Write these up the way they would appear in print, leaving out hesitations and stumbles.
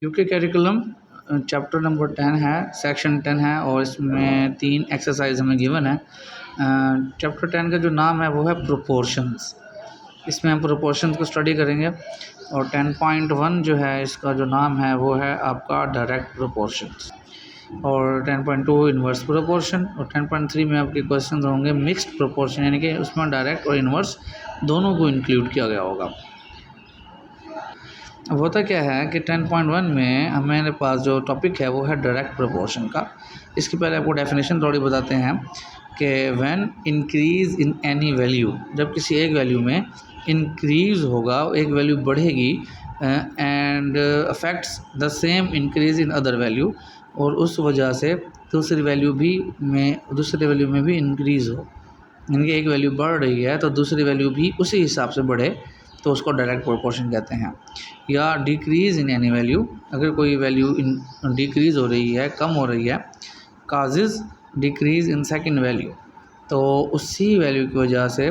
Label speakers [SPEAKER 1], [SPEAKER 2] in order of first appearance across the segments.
[SPEAKER 1] UK curriculum chapter number 10 है, section 10 है और इसमें 3 एक्सरसाइज हमें गिवन है। चैप्टर 10 का जो नाम है वो है प्रोपोर्शंस। इसमें हम प्रोपोर्शंस को स्टडी करेंगे और 10.1 जो है इसका जो नाम है वो है आपका डायरेक्ट प्रोपोर्शंस और 10.2 इन्वर्स प्रोपोर्शन और 10.3 में आपके क्वेश्चन होंगे मिक्स्ड प्रोपोर्शन, यानी कि उसमें डायरेक्ट और इन्वर्स दोनों को इंक्लूड किया गया होगा। अब होता क्या है कि 10.1 में हमारे पास जो टॉपिक है वो है डायरेक्ट प्रोपोर्शन का। इसके पहले आपको डेफिनेशन थोड़ी बताते हैं कि when increase in any value, जब किसी एक वैल्यू में इंक्रीज होगा, एक वैल्यू बढ़ेगी and affects the same increase in other value, और उस वजह से दूसरी वैल्यू में भी इंक्रीज़ हो, यानी कि एक वैल्यू बढ़ रही है तो दूसरी वैल्यू भी उसी हिसाब से बढ़े, तो उसको डायरेक्ट प्रोपोर्शन कहते हैं। या डिक्रीज़ इन एनी वैल्यू, अगर कोई वैल्यू डिक्रीज़ हो रही है, कम हो रही है, causes decrease in second value, तो उसी वैल्यू की वजह से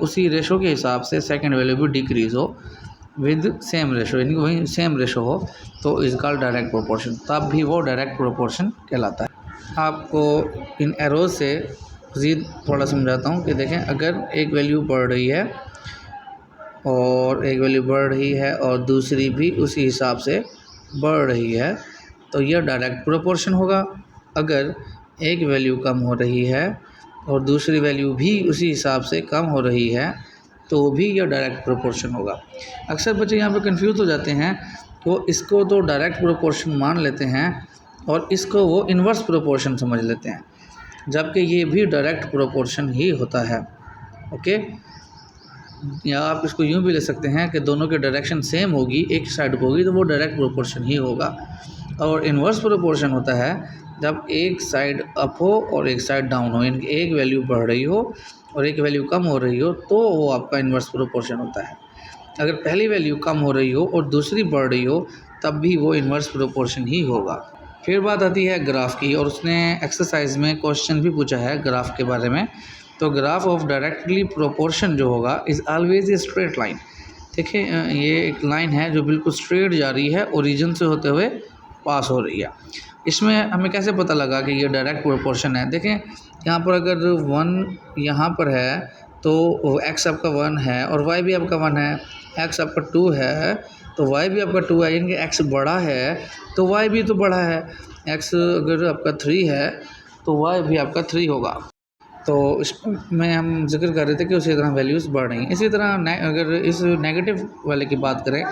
[SPEAKER 1] उसी रेशो के हिसाब से सेकंड वैल्यू भी डिक्रीज़ हो विद सेम रेशो, यानी कि वही सेम रेशो हो, तो इस कॉल्ड डायरेक्ट प्रोपोर्शन, तब भी वो डायरेक्ट प्रोपोर्शन कहलाता है। आपको इन एरोज से मज़ीद थोड़ा समझाता हूँ कि देखें, अगर एक वैल्यू बढ़ रही है और दूसरी भी उसी हिसाब से बढ़ रही है, तो यह डायरेक्ट प्रोपोर्शन होगा। अगर एक वैल्यू कम हो रही है और दूसरी वैल्यू भी उसी हिसाब से कम हो रही है, तो भी यह डायरेक्ट प्रोपोर्शन होगा। अक्सर बच्चे यहाँ पे कंफ्यूज हो जाते हैं, तो इसको तो डायरेक्ट प्रोपोर्शन मान लेते हैं और इसको वो इन्वर्स प्रोपोर्शन समझ लेते हैं, जबकि ये भी डायरेक्ट प्रोपोर्शन ही होता है। ओके, या आप इसको यूँ भी ले सकते हैं कि दोनों की डायरेक्शन सेम होगी, एक साइड को होगी, तो वो डायरेक्ट प्रोपोर्शन ही होगा। और इन्वर्स प्रोपोर्शन होता है जब एक साइड अप हो और एक साइड डाउन हो, यानी कि एक वैल्यू बढ़ रही हो और एक वैल्यू कम हो रही हो, तो वो आपका इन्वर्स प्रोपोर्शन होता है। अगर पहली वैल्यू कम हो रही हो और दूसरी बढ़ रही हो, तब भी वो इन्वर्स प्रोपोर्शन ही होगा। फिर बात आती है ग्राफ की, और उसने एक्सरसाइज में क्वेश्चन भी पूछा है ग्राफ के बारे में। तो ग्राफ ऑफ डायरेक्टली प्रोपोर्शन जो होगा is always a straight line. देखिए, ये एक लाइन है जो बिल्कुल स्ट्रेट जा रही है, ओरिजिन से होते हुए पास हो रही है। इसमें हमें कैसे पता लगा कि ये डायरेक्ट प्रोपोर्शन है? देखें, यहाँ पर अगर 1 यहाँ पर है तो x आपका 1 है और y भी आपका 1 है, x आपका 2 है तो y भी आपका 2 है, यानी कि x बड़ा है तो y भी तो बड़ा है। x अगर आपका 3 है तो y भी आपका 3 होगा। तो इसमें हम जिक्र कर रहे थे कि उसी तरह वैल्यूज़ बढ़ रही हैं। इसी तरह अगर इस नेगेटिव वाले की बात करें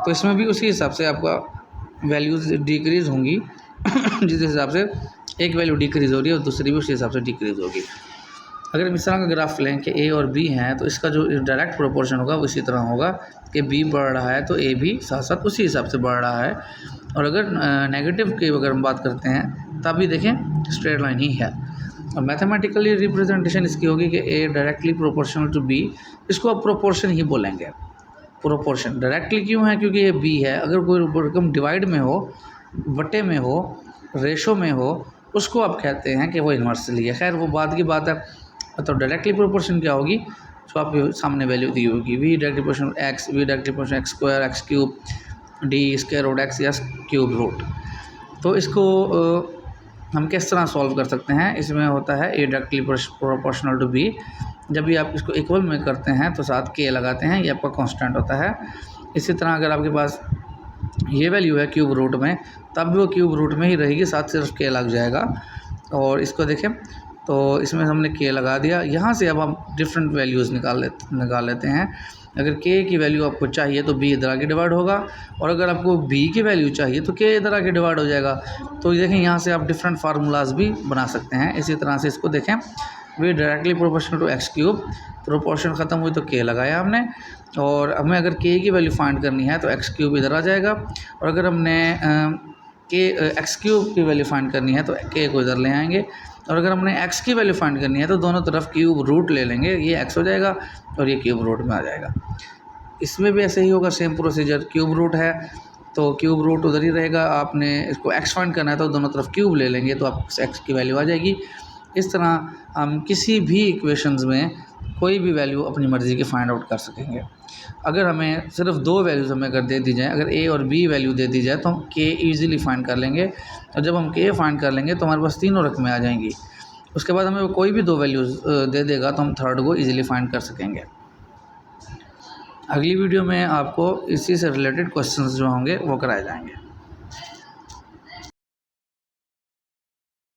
[SPEAKER 1] तो इसमें भी उसी हिसाब से आपका वैल्यूज़ डिक्रीज़ होंगी जिस हिसाब से एक वैल्यू डिक्रीज़ हो रही है और दूसरी भी उसी हिसाब से डिक्रीज़ होगी। अगर हम इस तरह का ग्राफ लें कि ए और बी हैं, तो इसका जो डायरेक्ट प्रोपोर्शन होगा वो इसी तरह होगा कि बी बढ़ रहा है तो ए भी साथ साथ उसी हिसाब से बढ़ रहा है। और अगर नेगेटिव की अगर हम बात करते हैं तब भी देखें स्ट्रेट लाइन ही है। और मैथमेटिकली रिप्रेजेंटेशन इसकी होगी कि ए डायरेक्टली प्रोपोर्शनल टू बी, इसको आप प्रोपोर्शन ही बोलेंगे। प्रोपोर्शन डायरेक्टली क्यों है? क्योंकि ये बी है। अगर कोई रकम डिवाइड में हो, बटे में हो, रेशो में हो, उसको आप कहते हैं कि वो इन्वर्सली है। खैर वो बाद की बात है। तो डायरेक्टली प्रोपोर्शन क्या होगी, तो आपके सामने वैल्यू दी होगी V directly proportion X, V directly proportion X square, X cube, the square root X या क्यूब रूट। तो इसको हम किस तरह सॉल्व कर सकते हैं? इसमें होता है ए डायरेक्टली प्रोपोर्शनल टू बी। जब भी आप इसको इक्वल में करते हैं तो साथ के लगाते हैं, ये आपका कांस्टेंट होता है। इसी तरह अगर आपके पास ये वैल्यू है क्यूब रूट में, तब भी वो क्यूब रूट में ही रहेगी, साथ सिर्फ के लग जाएगा। और इसको देखें तो इसमें हमने के लगा दिया। यहाँ से अब हम डिफरेंट वैल्यूज़ निकाल लेते हैं। अगर के की वैल्यू आपको चाहिए तो बी इधर आके डिवाइड होगा, और अगर आपको बी की वैल्यू चाहिए तो के इधर आके डिवाइड हो जाएगा। तो देखें, यहाँ से आप डिफरेंट फार्मूलाज भी बना सकते हैं। इसी तरह से इसको देखें, V directly proportional to X cube, proportion ख़त्म हुई तो के लगाया हमने, और हमें अगर के की वैल्यू फाइंड करनी है तो एक्स क्यूब इधर आ जाएगा, और अगर हमने के एक्स क्यूब की वैल्यू फाइंड करनी है तो के को इधर ले आएंगे, और अगर हमने x की वैल्यू फाइंड करनी है तो दोनों तरफ क्यूब रूट ले लेंगे, ये x हो जाएगा और ये क्यूब रूट में आ जाएगा। इसमें भी ऐसे ही होगा, सेम प्रोसीजर। क्यूब रूट है तो क्यूब रूट उधर ही रहेगा, आपने इसको x फाइंड करना है तो दोनों तरफ क्यूब ले लेंगे तो आप x की वैल्यू आ जाएगी। इस तरह हम किसी भी इक्वेशंस में कोई भी वैल्यू अपनी मर्ज़ी की फाइंड आउट कर सकेंगे। अगर हमें सिर्फ 2 वैल्यूज़ हमें अगर दे दी जाए, अगर ए और बी वैल्यू दे दी जाए तो हम के ईज़िली फाइंड कर लेंगे, और जब हम के फाइंड कर लेंगे तो हमारे पास तीनों रकमें आ जाएंगी। उसके बाद हमें वो कोई भी 2 वैल्यूज़ दे देगा तो हम थर्ड को ईज़िली फाइंड कर सकेंगे। अगली वीडियो में आपको इसी से रिलेटेड क्वेश्चंस जो होंगे वो कराए जाएंगे।